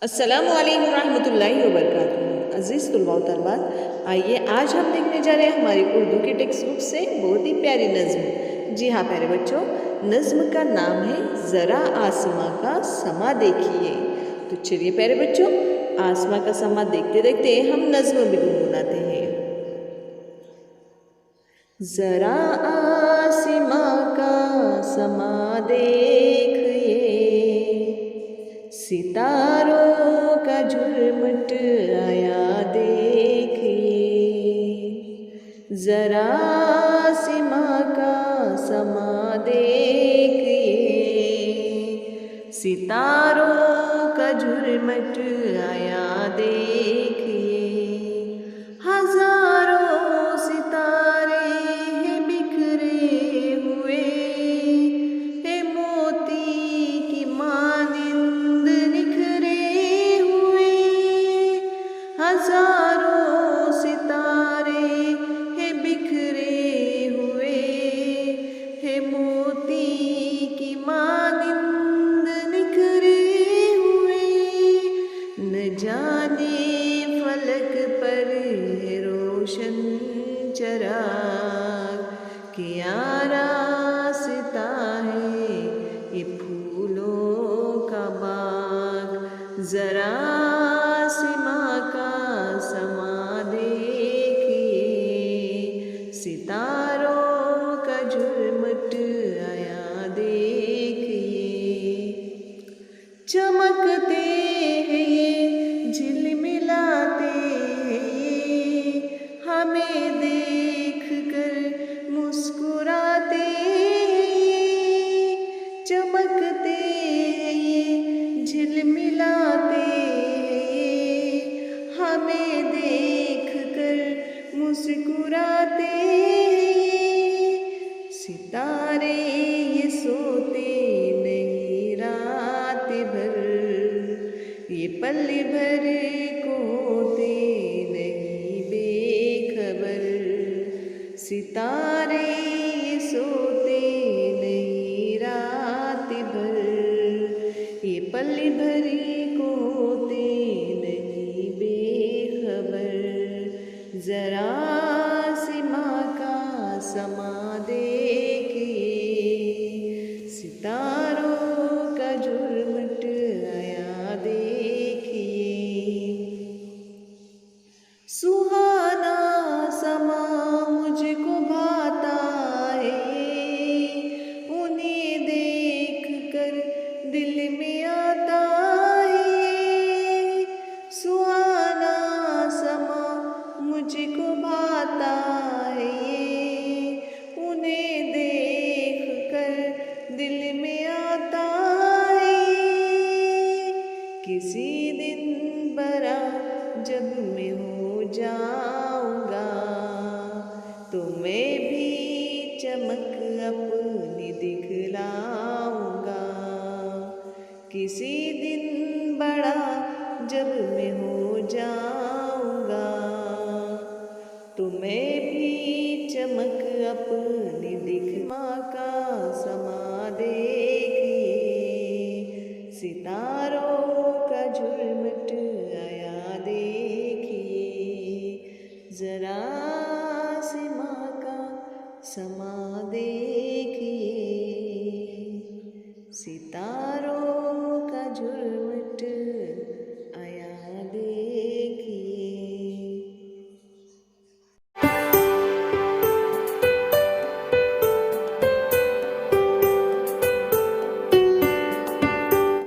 अस्सलामु अलैकुम रहमतुल्लाहि व बरकातुहू। अज़ीज़ तुलबा व तलबात, आइए आज हम देखने जा रहे हैं हमारी उर्दू की टेक्स्ट बुक से बहुत ही प्यारी नज़्म। जी हाँ प्यारे बच्चों, नज़्म का नाम है ज़रा आसमां का समा देखिए। तो चलिए प्यारे बच्चों, आसमां का समा देखते देखते हम नज़्म भी गुनगुनाते हैं। ज़रा आसमां का समा देखिए, सितारों का झुरमुट आया देखिए। ज़रा आसमां का समा देखिए, सितारों का झुरमुट आया देखिए। हजारों सितारे हैं बिखरे हुए, है मोती की मानिंद निखरे हुए। हजारों सितारे हैं बिखरे हुए, है मोती की मानिंद निखरे हुए। न जाने फलक पर है रोशन चराग, क्या रास्ता है ये फूलों का बाग। ज़रा आसमां का समा देखिए, सितारों का झुरमुट आया देखिए। चमकते हैं ये, झिलमिलाते हैं ये, हमें देख कर मुस्कुराते हैं ये। चमकते हैं ये, झिलमिलाते हैं ये, हमें देख कर मुस्कुराते हैं ये। सितारे ये सोते नहीं रात भर, ये पल भर को होते नहीं बेखबर। सितारे ये सोते नहीं रात भर, ये पल भर को होते नहीं बेखबर। ज़रा आसमां का समा देखिए, सितारों का झुरमुट आया देखिए। सुहाना समा मुझको भाता है, उन्हें देख कर दिल में आता है। सुहाना समा मुझको भाता है, उन्हें देख कर दिल में आता है। किसी दिन बड़ा जब मैं हो जाऊंगा, तो मैं भी चमक अपनी दिखलाऊंगा। किसी दिन